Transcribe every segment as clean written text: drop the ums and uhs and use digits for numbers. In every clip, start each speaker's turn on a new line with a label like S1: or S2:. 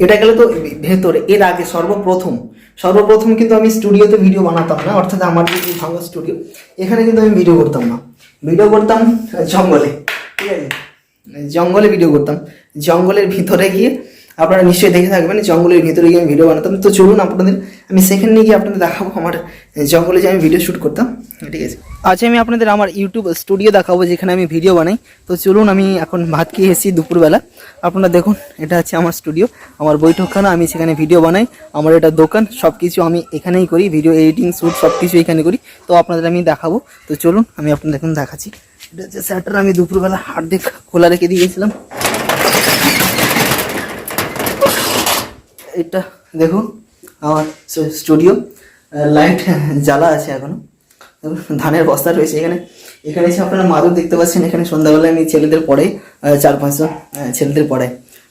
S1: এটা গেলে তো ভেতরে। এর আগে সর্বপ্রথম কিন্তু আমি স্টুডিওতে ভিডিও বানাতাম না, অর্থাৎ আমার যে ভাঙা স্টুডিও, এখানে কিন্তু আমি ভিডিও করতাম না, ভিডিও করতাম জঙ্গলে, ঠিক আছে, জঙ্গলে ভিডিও করতাম। জঙ্গলের ভিতরে গিয়ে আপনারা নিশ্চয়ই দেখে থাকবেন, জঙ্গলের ভিতরে গিয়ে আমি ভিডিও বানাতাম। তো চলুন আপনাদের আমি সেখানে নিয়ে গিয়ে আপনাদের দেখাবো আমার জঙ্গলে যে আমি ভিডিও শ্যুট করতাম, ঠিক আছে। আজকে আমি আপনাদের আমার ইউটিউব স্টুডিও দেখাবো যেখানে আমি ভিডিও বানাই। তো চলুন, আমি এখন ভাত খেয়ে এসেছি দুপুরবেলা। আপনারা দেখুন, এটা হচ্ছে আমার স্টুডিও, আমার বৈঠকখানা, আমি সেখানে ভিডিও বানাই। আমার এটা দোকান, সব কিছু আমি এখানেই করি, ভিডিও এডিটিং শ্যুট সব কিছু এখানে করি। তো আপনাদের আমি দেখাবো। তো চলুন আমি আপনাদের এখন দেখাচ্ছি। এটা হচ্ছে শাটার, আমি দুপুরবেলা অর্ধেক খোলা রেখে দিয়েছিলাম। এটা দেখুন আমার স্টুডিও, লাইট জ্বালা আছে এখনো, ধানের বস্তা রয়েছে এখানে। এখানে এসে আপনারা মাদুর দেখতে পাচ্ছেন। এখানে সন্ধ্যাবেলায় আমি ছেলেদের পড়াই, 4-5জন ছেলেদের পড়াই।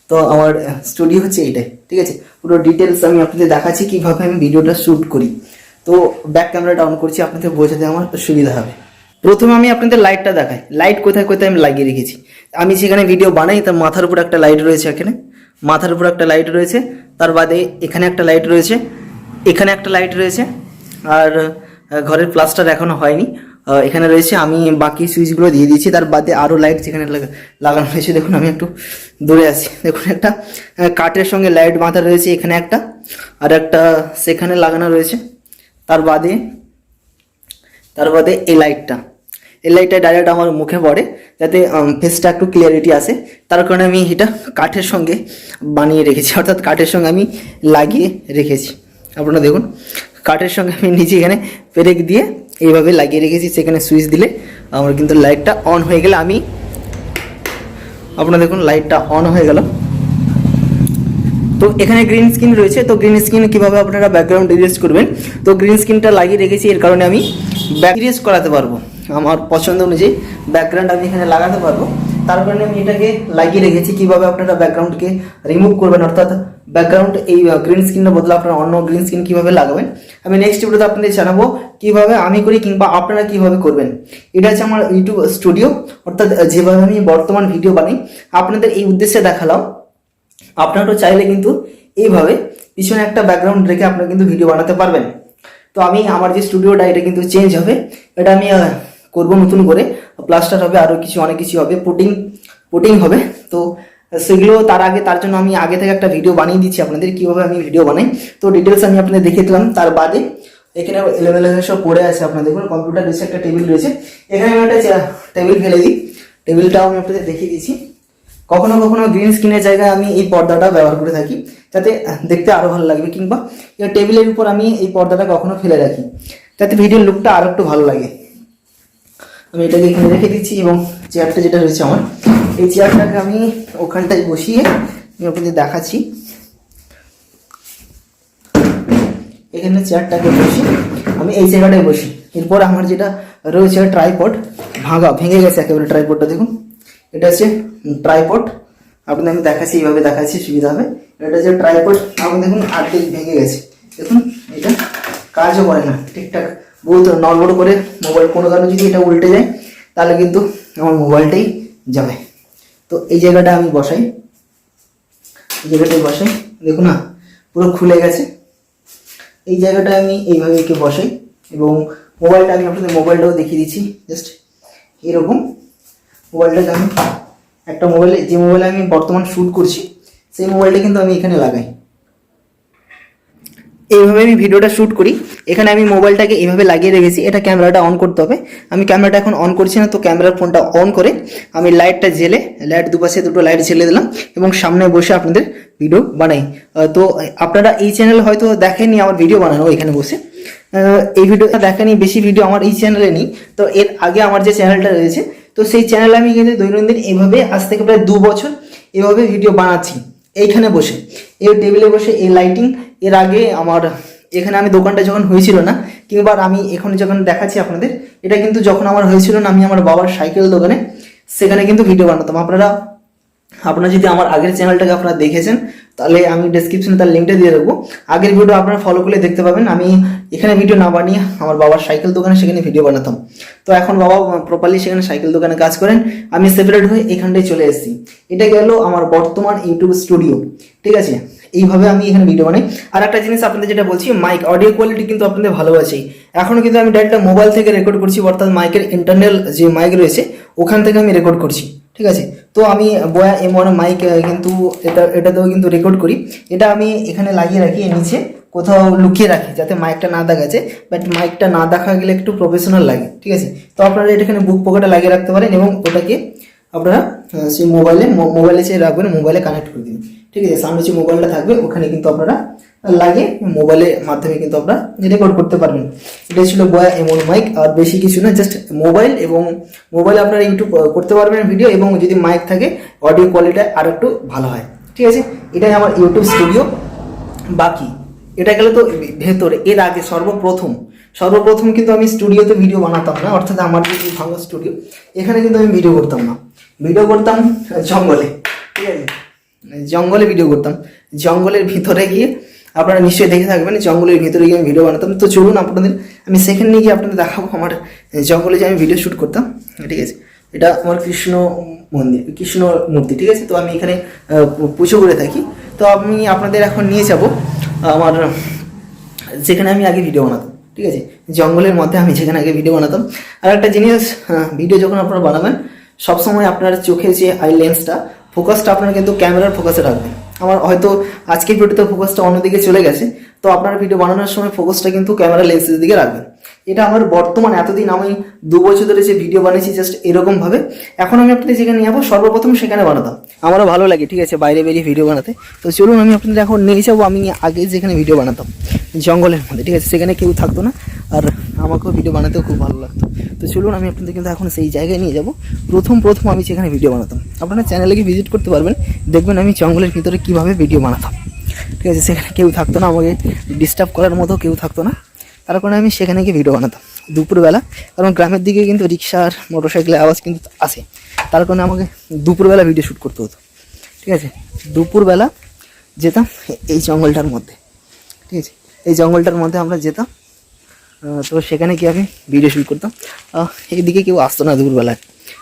S1: তো আমার স্টুডিও হচ্ছে এইটাই, ঠিক আছে। পুরো ডিটেলস আমি আপনাদের দেখাচ্ছি কীভাবে আমি ভিডিওটা শ্যুট করি। তো ব্যাক ক্যামেরাটা অন করছি, আপনাদের বোঝাতে আমার সুবিধা হবে। প্রথমে আমি আপনাদের লাইটটা দেখাই, লাইট কোথায় কোথায় আমি লাগিয়ে রেখেছি। আমি যেখানে ভিডিও বানাই তার মাথার উপর একটা লাইট রয়েছে, এখানে মাথার উপর একটা লাইট রয়েছে, তার বাদে এখানে একটা লাইট রয়েছে, এখানে একটা লাইট রয়েছে, আর ঘরের প্লাস্টার এখনো হয়নি, এখানে রয়েছে। আমি বাকি সুইচগুলো দিয়ে দিয়েছি, তার বাদে আরও লাইট যেখানে লাগানো হয়েছে। দেখুন আমি একটু দূরে আছি, দেখুন একটা কাঠের সঙ্গে লাইট বাঁধা রয়েছে, এখানে একটা, আর একটা সেখানে লাগানো রয়েছে। তার বাদে এই লাইটটা ডাইরেক্ট আমার মুখে পড়ে, যাতে ফেসটা একটু ক্লিয়ারিটি আসে। তার কারণে আমি এটা কাঠের সঙ্গে বানিয়ে রেখেছি, অর্থাৎ কাঠের সঙ্গে আমি লাগিয়ে রেখেছি। আপনারা দেখুন, কাঠের সঙ্গে আমি নিচে এখানে পেরেক দিয়ে এইভাবে লাগিয়ে রেখেছি। সেখানে সুইচ দিলে আমার কিন্তু লাইটটা অন হয়ে গেলে আপনারা দেখুন লাইটটা অন হয়ে গেল। তো এখানে গ্রিন স্ক্রিন রয়েছে। তো গ্রিন স্ক্রিন কীভাবে আপনারা ব্যাকগ্রাউন্ড ইরেজ করবেন, তো গ্রিন স্ক্রিনটা লাগিয়ে রেখেছি, এর কারণে আমি ব্যাক ইরেজ করাতে পারবো, আমার পছন্দ অনুযায়ী ব্যাকগ্রাউন্ড আমি এখানে লাগাতে পারবো। তার কারণে আমি এটাকে লাগিয়ে রেখেছি। কীভাবে আপনারা ব্যাকগ্রাউন্ডকে রিমুভ করবেন, অর্থাৎ ব্যাকগ্রাউন্ড এই গ্রিন স্ক্রিনের বদলে আপনারা অন্য গ্রিন স্ক্রিন কীভাবে লাগাবেন, আমি নেক্সট ভিডিওতে আপনাদের জানাবো কীভাবে আমি করি, কিংবা আপনারা কীভাবে করবেন। এটা হচ্ছে আমার ইউটিউব স্টুডিও, অর্থাৎ যেভাবে আমি বর্তমান ভিডিও বানাই আপনাদের এই উদ্দেশ্যে দেখালাম। আপনারাও চাইলে কিন্তু এইভাবে পিছনে একটা ব্যাকগ্রাউন্ড রেখে আপনারা কিন্তু ভিডিও বানাতে পারবেন। তো আমি আমার যে স্টুডিওটা এটা কিন্তু চেঞ্জ হবে, এটা আমি করব নতুন করে, প্লাস্টার হবে, আরও কিছু অনেক কিছু হবে, পুটিং হবে। তো সেগুলো তার জন্য আমি আগে থেকে একটা ভিডিও বানিয়ে দিচ্ছি আপনাদের কীভাবে আমি ভিডিও বানাই। তো ডিটেলস আমি আপনাদের দেখিয়ে দিলাম। তার বাদে এখানে এলোমেলো সব পড়ে আছে, আপনারা দেখুন কম্পিউটার রয়েছে, একটা টেবিল রয়েছে, এখানে আমি একটা টেবিল ফেলে দিই। টেবিলটাও আমি আপনাদের দেখিয়ে দিচ্ছি। কখনো কখনো গ্রিন স্ক্রিনের জায়গায় আমি এই পর্দাটা ব্যবহার করে থাকি, যাতে দেখতে আরও ভালো লাগবে, কিংবা টেবিলের উপর আমি এই পর্দাটা কখনো ফেলে রাখি, যাতে ভিডিওর লুকটা আরও একটু ভালো লাগে। আমি এটাকে এখানে রেখে দিচ্ছি, এবং চেয়ারটা যেটা রয়েছে আমার, এই চেয়ারটাকে আমি ওখানটায় বসিয়ে আমি আপনাদের দেখাচ্ছি। এখানে চেয়ারটাকে বসি, আমি এই জায়গাটায় বসি। এরপর আমার যেটা রয়েছে ট্রাইপড, ভেঙে গেছে একেবারে ট্রাইপডটা, দেখুন এটা হচ্ছে ট্রাইপড। আপনাদের আমি দেখাচ্ছি, এইভাবে দেখাচ্ছি সুবিধা হবে। এটা হচ্ছে ট্রাইপড, আপনি দেখুন আর্ধেক ভেঙে গেছে, দেখুন এটা কাজও করে না ঠিকঠাক, বহুত নড়বড় করে মোবাইল, কোনো কারণে যদি এটা উল্টে যায় তাহলে কিন্তু আমার মোবাইলটাই যাবে। তো এই জায়গাটা আমি বসাই, দেখুন না পুরো খুলে গেছে। এই জায়গাটা আমি এইভাবে একে বসাই, এবং মোবাইলটা আমি আপনাদের মোবাইলটাও দেখিয়ে দিচ্ছি। জাস্ট এরকম মোবাইলটাকে আমি একটা মোবাইলে, যে মোবাইলে আমি বর্তমান শ্যুট করছি সেই মোবাইলটা কিন্তু আমি এখানে লাগাই। এইভাবে আমি ভিডিওটা শ্যুট করি। এখানে আমি মোবাইলটাকে এইভাবে লাগিয়ে রেখেছি। এটা ক্যামেরাটা অন করতে হবে, আমি ক্যামেরাটা এখন অন করছি না। তো ক্যামেরার ফোনটা অন করে আমি লাইটটা জেলে, লাইট দুপাশে দুটো লাইট জেলে দিলাম, এবং সামনে বসে আপনাদের ভিডিও বানাই। তো আপনারা এই চ্যানেল হয়তো দেখেননি আমার ভিডিও বানানো, এখানে বসে এই ভিডিওটা দেখেনি, বেশি ভিডিও আমার এই চ্যানেলে নেই। তো এর আগে আমার যে চ্যানেলটা রয়েছে, তো সেই চ্যানেলে আমি কিন্তু দৈনন্দিন এইভাবে আজ থেকে প্রায় 2 বছর এভাবে ভিডিও বানাচ্ছি, এইখানে বসে, এই টেবিলে বসে, এই লাইটিং। এর আগে আমার এখানে আমি দোকানটা যখন হয়েছিল না, কিংবা আমি এখন যখন দেখাচ্ছি আপনাদের, এটা কিন্তু যখন আমার হয়েছিল না, আমি আমার বাবার সাইকেল দোকানে সেখানে কিন্তু ভিডিও বানাতাম। আপনারা আপনারা যদি আমার আগের চ্যানেলটাকে আপনারা দেখেছেন তাহলে আমি ডেসক্রিপশনে তার লিঙ্কটা দিয়ে দেবো। আগের ভিডিও আপনারা ফলো করলে দেখতে পাবেন। আমি এখানে ভিডিও না বানিয়ে আমার বাবার সাইকেল দোকানে সেখানে ভিডিও বানাতাম। তো এখন বাবা প্রপারলি সেখানে সাইকেল দোকানে কাজ করেন, আমি সেপারেট হয়ে এখানটায় চলে এসেছি। এটা গেল আমার বর্তমান ইউটিউব স্টুডিও, ঠিক আছে। এইভাবে আমি এখানে ভিডিও বানাই। আর একটা জিনিস আপনাদের যেটা বলছি, মাইক অডিও কোয়ালিটি কিন্তু আপনাদের ভালো আছেই। এখনও কিন্তু আমি ডাইরেক্ট মোবাইল থেকে রেকর্ড করছি, অর্থাৎ মাইকের ইন্টারনাল যে মাইক রয়েছে ওখান থেকে আমি রেকর্ড করছি, ঠিক আছে। তো আমি বয়া M1 মাইক কিন্তু এটাতেও কিন্তু রেকর্ড করি। এটা আমি এখানে লাগিয়ে রাখি নিচে কোথাও লুকিয়ে রাখি যাতে মাইকটা না দেখা যায়, বাট মাইকটা না দেখা গেলে একটু প্রফেশনাল লাগে, ঠিক আছে। তো আপনারা এটা এখানে বুক পকেটে লাগিয়ে রাখতে পারেন এবং ওটাকে আপনারা সেই মোবাইলে চেয়ে রাখবেন, মোবাইলে কানেক্ট করে দিন, ঠিক আছে। সামনে যে মোবাইলটা থাকবে ওখানে কিন্তু আপনারা লাগে মোবাইলের মাধ্যমে কিন্তু আপনারা রেকর্ড করতে পারবেন। এটা ছিল বয়া M1 মাইক, আর বেশি কিছু না, জাস্ট মোবাইল এবং মোবাইলে আপনারা ইউটিউব করতে পারবেন ভিডিও, এবং যদি মাইক থাকে অডিও কোয়ালিটি আর একটু ভালো হয়, ঠিক আছে। এটাই আমার ইউটিউব স্টুডিও। বাকি এটা গেলে তো ভেতরে। এর আগে সর্বপ্রথম কিন্তু আমি স্টুডিওতে ভিডিও বানাতাম না, অর্থাৎ আমার যে ভাঙা স্টুডিও এখানে কিন্তু আমি ভিডিও করতাম না, ভিডিও করতাম জঙ্গলে, ঠিক আছে। জঙ্গলে ভিডিও করতাম, জঙ্গলের ভিতরে গিয়ে আপনারা নিশ্চয়ই দেখে থাকবেন, জঙ্গলের ভিতরে গিয়ে আমি ভিডিও বানাতাম। তো চলুন আপনাদের আমি সেখানে নিয়ে গিয়ে আপনাদের দেখাবো আমার জঙ্গলে যে আমি ভিডিও শ্যুট করতাম, ঠিক আছে। এটা আমার কৃষ্ণ মূর্তি, ঠিক আছে। তো আমি এখানে পুজো করে থাকি। তো আমি আপনাদের এখন নিয়ে যাব আমার যেখানে আমি আগে ভিডিও বানাতাম, ঠিক আছে, জঙ্গলের মধ্যে আমি যেখানে আগে ভিডিও বানাতাম। আর একটা জিনিস, ভিডিও যখন আপনারা বানাবেন সবসময় আপনার চোখে যে আই লেন্সটা ফোকাসটা আপনারা কিন্তু ক্যামেরার ফোকাসে রাখবেন। আমার হয়তো আজকের ভিডিওতে ফোকাসটা অন্যদিকে চলে গেছে, তো আপনারা ভিডিও বানানোর সময় ফোকাসটা কিন্তু ক্যামেরা লেন্সের দিকে রাখবেন। এটা আমার বর্তমান, এতদিন আমি 2 বছর ধরে যে ভিডিও বানিয়েছি জাস্ট এরকমভাবে। এখন আমি আপনাদের যেখানে নিয়ে যাবো সর্বপ্রথম সেখানে বানাতাম, আমারও ভালো লাগে, ঠিক আছে, বাইরে বেরিয়ে ভিডিও বানাতে। তো চলুন আমি আপনাদের এখন নিয়ে যাবো আমি আগে যেখানে ভিডিও বানাতাম জঙ্গলের মধ্যে, ঠিক আছে। সেখানে কেউ থাকতো না আর আমাকেও ভিডিও বানাতেও খুব ভালো লাগতো। তো চলুন আমি আপনাদের কিন্তু এখন সেই জায়গায় নিয়ে যাবো প্রথম আমি যেখানে ভিডিও বানাতাম। আপনারা চ্যানেলে গিয়ে ভিজিট করতে পারবেন, দেখবেন আমি জঙ্গলের ভিতরে কীভাবে ভিডিও বানাতাম, ঠিক আছে। সেখানে কেউ থাকতো না, আমাকে ডিস্টার্ব করার মতো কেউ থাকতো না, তার কারণে আমি সেখানে গিয়ে ভিডিও বানাতাম দুপুরবেলা। কারণ গ্রামের দিকে কিন্তু রিক্সার মোটরসাইকেলের আওয়াজ কিন্তু আসে, তার কারণে আমাকে দুপুরবেলা ভিডিও শ্যুট করতে হতো, ঠিক আছে। দুপুরবেলা যেতাম এই জঙ্গলটার মধ্যে, ঠিক আছে, এই জঙ্গলটার মধ্যে আমরা যেতাম। তো সেখানে গিয়ে আমি ভিডিও শ্যুট করতাম। এইদিকে কেউ আসতো না দুপুরবেলায়,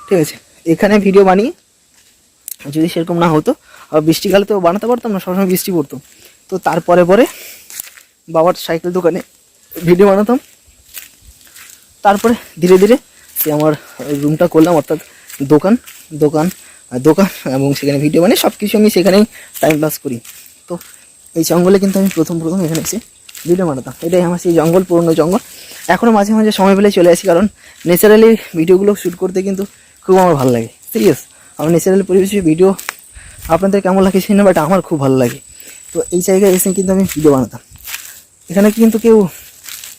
S1: ঠিক আছে। এখানে ভিডিও বানিয়ে যদি সেরকম না হতো, বৃষ্টিকালে তো বানাতে পারতাম না, সবসময় বৃষ্টি পড়তো। তো তারপরে বাবার সাইকেল দোকানে ভিডিও বানাতাম। তারপরে ধীরে ধীরে সে আমার রুমটা করলাম, অর্থাৎ দোকান এবং সেখানে ভিডিও বানিয়ে সব কিছু আমি সেখানেই টাইম পাস করি। তো এই জঙ্গলে কিন্তু আমি প্রথম এখানে এসে ভিডিও বানাতাম। এটাই আমার সেই জঙ্গল, পুরনো জঙ্গল। এখনও মাঝে মাঝে সময় পেলে চলে আসি, কারণ ন্যাচারালি ভিডিওগুলো শ্যুট করতে কিন্তু খুব আমার ভালো লাগে। সিরিয়াস, আমার ন্যাচারাল পরিবেশে ভিডিও আপনাদের কেমন লাগে সেই না, বাট আমার খুব ভালো লাগে। তো এই জায়গায় এসে কিন্তু আমি ভিডিও বানাতাম। এখানে কিন্তু কেউ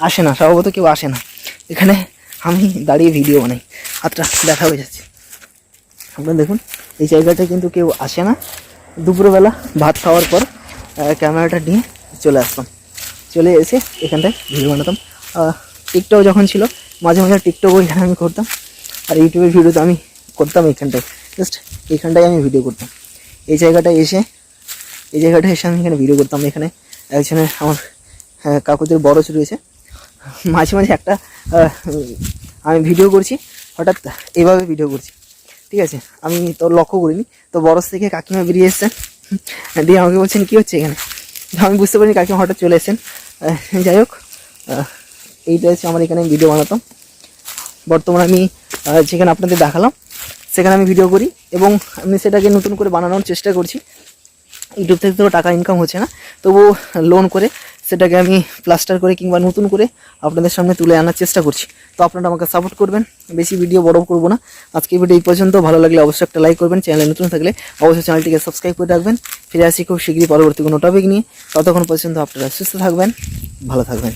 S1: আসে না, স্বভাবত কেউ আসে না। এখানে আমি দাঁড়িয়ে ভিডিও বানাই, হাতটা দেখা হয়ে যাচ্ছে। আপনারা দেখুন এই জায়গাটায় কিন্তু কেউ আসে না। দুপুরবেলা ভাত খাওয়ার পর ক্যামেরাটা নিয়ে চলে আসতাম, চলে এসে এখানটায় ভিডিও বানাতাম। টিকটক যখন ছিল মাঝে মাঝে টিকটকও এখানে আমি করতাম, আর ইউটিউবের ভিডিও তো আমি করতাম এইখানটায়, জাস্ট এইখানটায় আমি ভিডিও করতাম। এই জায়গাটায় এসে আমি এখানে ভিডিও করতাম। এখানে একজনের আমার কাকুদের বরজ রয়েছে, মাঝে মাঝে একটা আমি ভিডিও করছি, হঠাৎ এইভাবে ভিডিও করছি, ঠিক আছে। আমি তো লক্ষ্য করিনি, তো বরজ থেকে কাকিমা বেরিয়ে এসছেন, দিয়ে আমাকে বলছেন কী হচ্ছে এখানে। আমি বুঝতে পারিনি কাকিমা হঠাৎ চলে এসেছেন। যাই হোক, এইটা হচ্ছে আমার এখানে ভিডিও বানাতাম। বর্তমানে আমি যেখানে আপনাদের দেখালাম সেখানে আমি ভিডিও করি, এবং আমি সেটাকে নতুন করে বানানোর চেষ্টা করছি। ইউটিউব থেকে তো টাকা ইনকাম হচ্ছে না, তবু লোন করে সেটাকে আমি প্লাস্টার করে কিংবা নতুন করে আপনাদের সামনে তুলে আনার চেষ্টা করছি। তো আপনারা আমাকে সাপোর্ট করবেন, বেশি ভিডিও বড় করব না। আজকে ভিডিও এই পর্যন্ত। ভালো লাগলে অবশ্যই একটা লাইক করবেন, চ্যানেলে নতুন থাকলে অবশ্যই চ্যানেলটিকে সাবস্ক্রাইব করে রাখবেন। ফিরে আসি খুব শীঘ্রই পরবর্তী কোনো টপিক নিয়ে। ততক্ষণ পর্যন্ত আপনারা সুস্থ থাকবেন, ভালো থাকবেন।